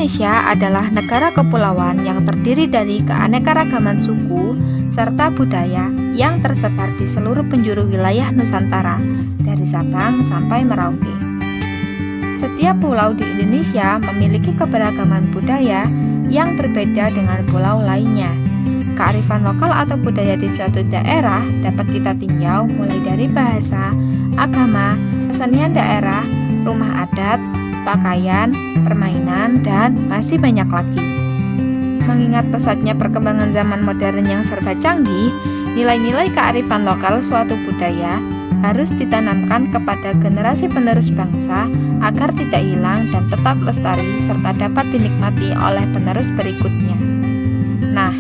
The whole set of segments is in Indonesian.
Indonesia adalah negara kepulauan yang terdiri dari keanekaragaman suku serta budaya yang tersebar di seluruh penjuru wilayah Nusantara, dari Sabang sampai Merauke. Setiap pulau di Indonesia memiliki keberagaman budaya yang berbeda dengan pulau lainnya. Kearifan lokal atau budaya di suatu daerah dapat kita tinjau mulai dari bahasa, agama, kesenian daerah, rumah adat, pakaian, permainan, dan masih banyak lagi. Mengingat pesatnya perkembangan zaman modern yang serba canggih, nilai-nilai kearifan lokal suatu budaya harus ditanamkan kepada generasi penerus bangsa agar tidak hilang dan tetap lestari serta dapat dinikmati oleh penerus berikutnya. Nah,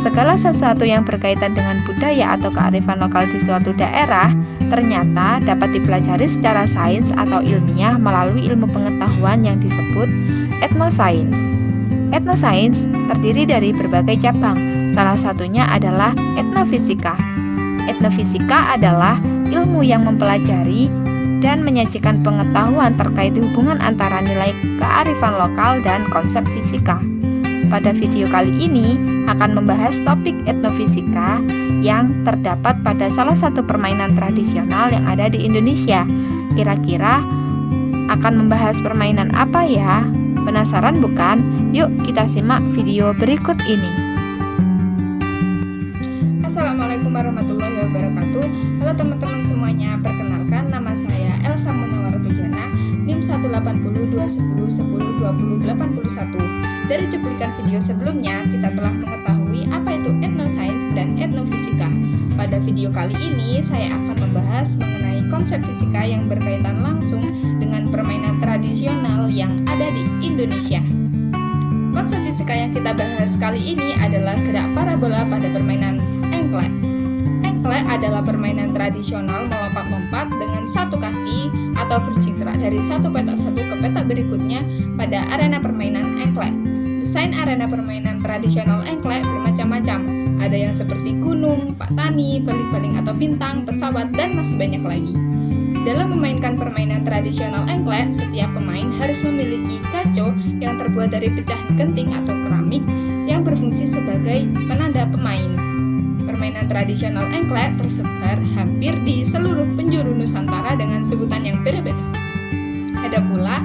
segala sesuatu yang berkaitan dengan budaya atau kearifan lokal di suatu daerah ternyata dapat dipelajari secara sains atau ilmiah melalui ilmu pengetahuan yang disebut etnosains. Etnosains terdiri dari berbagai cabang, salah satunya adalah etnofisika. Etnofisika adalah ilmu yang mempelajari dan menyajikan pengetahuan terkait hubungan antara nilai kearifan lokal dan konsep fisika. Pada video kali ini akan membahas topik etnofisika yang terdapat pada salah satu permainan tradisional yang ada di Indonesia. Kira-kira akan membahas permainan apa ya? Penasaran bukan? Yuk kita simak video berikut ini. Assalamualaikum warahmatullahi wabarakatuh. Halo teman-teman semuanya, perkenalkan nama saya Elsa Munawartujana, NIM 1802110102081. Dari cuplikan video sebelumnya, kita telah mengetahui apa itu etnosains dan etnofisika. Pada video kali ini, saya akan membahas mengenai konsep fisika yang berkaitan langsung dengan permainan tradisional yang ada di Indonesia. Konsep fisika yang kita bahas kali ini adalah gerak parabola pada permainan engklek. Engklek adalah permainan tradisional melompat-lompat dengan satu kaki atau berjingkrak dari satu petak satu ke petak berikutnya pada arena permainan engklek. Desain arena permainan tradisional engklek bermacam-macam. Ada yang seperti gunung, pak tani, baling-baling atau bintang, pesawat, dan masih banyak lagi. Dalam memainkan permainan tradisional engklek, setiap pemain harus memiliki gaco yang terbuat dari pecahan genting atau keramik yang berfungsi sebagai penanda pemain. Permainan tradisional engklek tersebar hampir di seluruh penjuru Nusantara dengan sebutan yang berbeda. Ada pula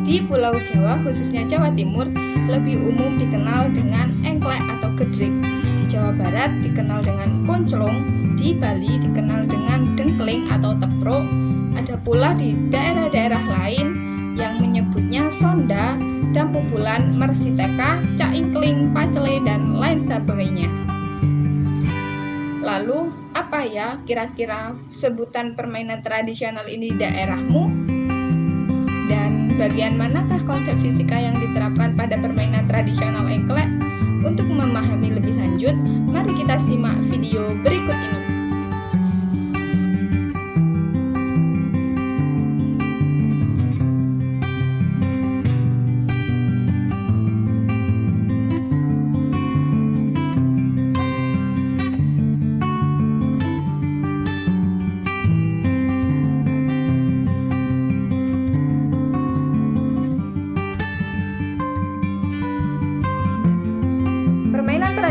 di Pulau Jawa, khususnya Jawa Timur, lebih umum dikenal dengan engklek atau gedrik. Di Jawa Barat dikenal dengan konclong, di Bali dikenal dengan dengkling atau teprok. Ada pula di daerah-daerah lain yang menyebutnya sonda, dampubulan, mersiteka, caingkling, pacele, dan lain sebagainya. Lalu, apa ya kira-kira sebutan permainan tradisional ini di daerahmu? Dan bagian manakah konsep fisika yang diterapkan pada permainan tradisional engklek? Untuk memahami lebih lanjut, mari kita simak video berikut ini.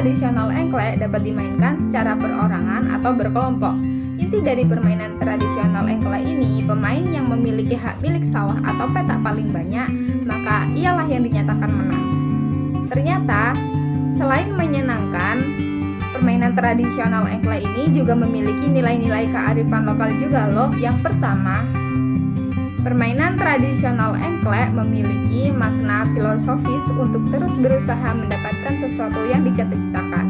Tradisional engklek dapat dimainkan secara perorangan atau berkelompok. Inti dari permainan tradisional engklek ini, pemain yang memiliki hak milik sawah atau petak paling banyak, maka ialah yang dinyatakan menang. Ternyata, selain menyenangkan, permainan tradisional engklek ini juga memiliki nilai-nilai kearifan lokal juga loh. Yang pertama, permainan tradisional engklek memiliki makna filosofis untuk terus berusaha mendapatkan sesuatu yang dicita-citakan.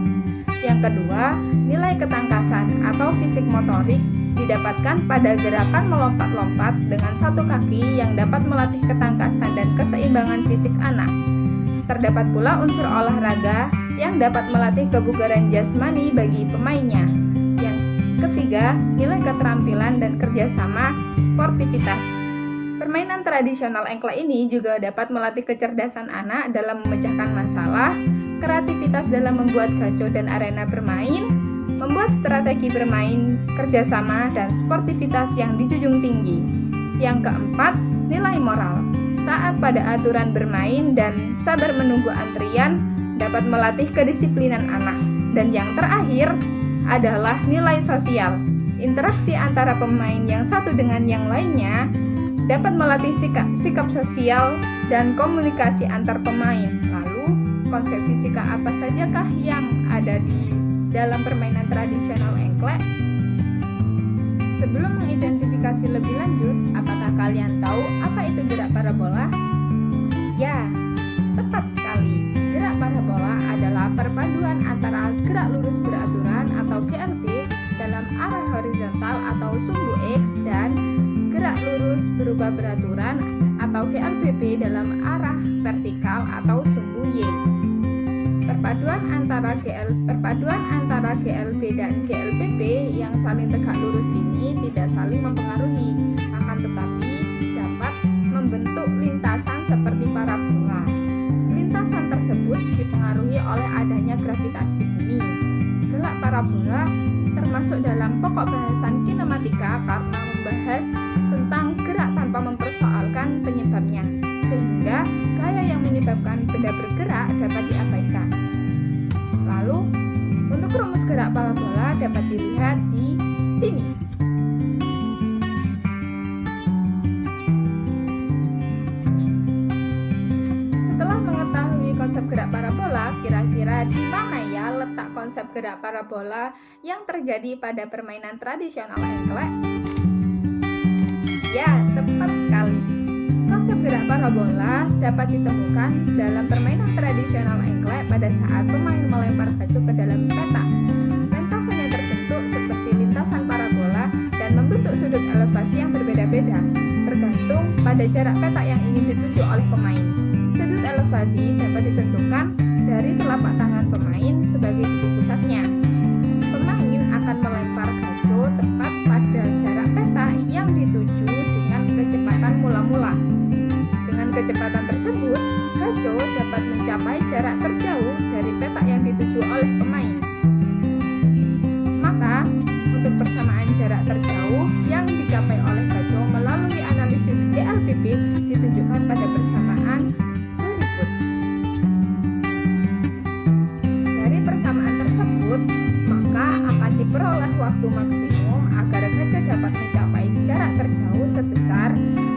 Yang kedua, nilai ketangkasan atau fisik motorik didapatkan pada gerakan melompat-lompat dengan satu kaki yang dapat melatih ketangkasan dan keseimbangan fisik anak. Terdapat pula unsur olahraga yang dapat melatih kebugaran jasmani bagi pemainnya. Yang ketiga, nilai keterampilan dan kerjasama sportivitas. Permainan tradisional engklek ini juga dapat melatih kecerdasan anak dalam memecahkan masalah, kreativitas dalam membuat gaco dan arena bermain, membuat strategi bermain, kerjasama, dan sportivitas yang dijunjung tinggi. Yang keempat, nilai moral. taat pada aturan bermain, dan sabar menunggu antrian dapat melatih kedisiplinan anak. Dan yang terakhir adalah nilai sosial. Interaksi antara pemain yang satu dengan yang lainnya dapat melatih sikap sosial dan komunikasi antar pemain. Lalu, konsep fisika apa sajakah yang ada di dalam permainan tradisional engklek? Sebelum mengidentifikasi lebih lanjut, apakah kalian tahu apa itu gerak parabola? Ya, tepat sekali. Gerak parabola adalah perpaduan antara gerak lurus beraturan atau GLB dalam arah horizontal atau sumbu X dan gerak lurus berubah beraturan atau GLBB dalam arah vertikal atau sumbu Y. Perpaduan antara GLB dan GLBB yang saling tegak lurus ini tidak saling mempengaruhi, akan tetapi dapat membentuk lintasan seperti parabola. Lintasan tersebut dipengaruhi oleh adanya gravitasi bumi. Gerak parabola termasuk dalam pokok bahasan kinematika karena membahas tentang gerak tanpa mempersoalkan penyebabnya, sehingga gaya yang menyebabkan benda bergerak dapat diabaikan. Lalu, untuk rumus gerak parabola dapat dilihat di sini. Setelah mengetahui konsep gerak parabola, kira-kira di mana ya letak konsep gerak parabola yang terjadi pada permainan tradisional engklek? Ya, tepat sekali. Konsep gerak parabola dapat ditemukan dalam permainan tradisional engklek pada saat pemain melempar gajo ke dalam peta. Lintasan yang terbentuk seperti lintasan parabola dan membentuk sudut elevasi yang berbeda-beda, tergantung pada jarak peta yang ingin dituju oleh pemain. Sudut elevasi dapat ditentukan dari telapak tangan pemain sebagai titik pusatnya. Pemain akan melempar gajo tepat pada jarak peta yang dituju dengan kecepatan mula-mula. Dengan kecepatan tersebut, gajo dapat mencapai jarak terjauh dari peta yang dituju oleh pemain. Maka, untuk persamaan jarak terjauh yang dicapai oleh gajo melalui analisis GLBB ditunjukkan pada persamaan berikut. Dari persamaan tersebut, maka akan diperoleh waktu maksimum agar gajo dapat mencapai jarak terjauh sebesar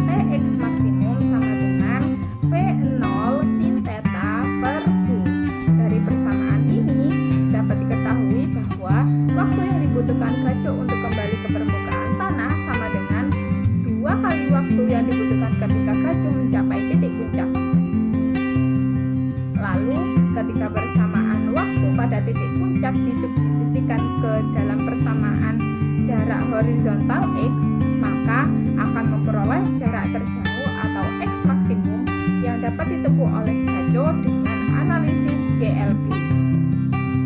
Tx maksimum sama dengan V0 sin theta per U. Dari persamaan ini dapat diketahui bahwa waktu yang dibutuhkan gajo untuk kembali ke permukaan tanah sama dengan 2 kali waktu yang dibutuhkan ketika gajo mencapai titik puncak. Lalu, ketika persamaan waktu pada titik puncak disubstitusikan ke dalam persamaan jarak horizontal X, maka akan memperoleh jarak terjauh atau X maksimum yang dapat ditempuh oleh gajo dengan analisis GLB.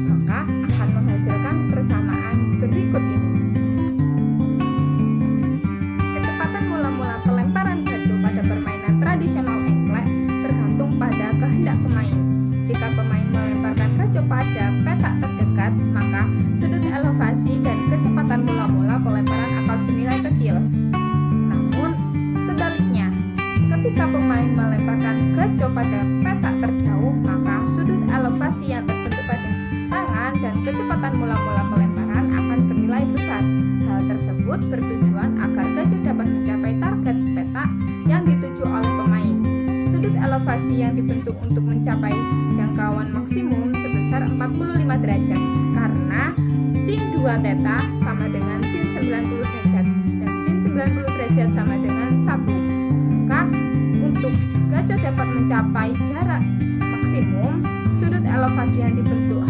Maka akan menghasilkan persamaan berikut ini. Kecepatan mula-mula pelemparan gajo pada permainan tradisional engklek tergantung pada kehendak pemain. Jika pemain melemparkan gajo pada peta terdekat, maka sudut elevasi dan kecepatan mula-mula pelemparan akan bernilai kecil. Namun, sebaliknya, ketika pemain melemparkan gajo pada peta terjauh, maka sudut elevasi yang terbentuk pada tangan dan kecepatan mula-mula pelemparan akan bernilai besar. Hal tersebut bertujuan agar gajo dapat mencapai target peta yang dituju oleh pemain. Sudut elevasi yang dibentuk untuk mencapai jangkauan maksimum sebesar 45 derajat karena sin 2 theta sama dengan sin 90 derajat dan sin 90 derajat sama dengan 1. Maka untuk gajo dapat mencapai jarak maksimum, sudut elevasi yang dibentuk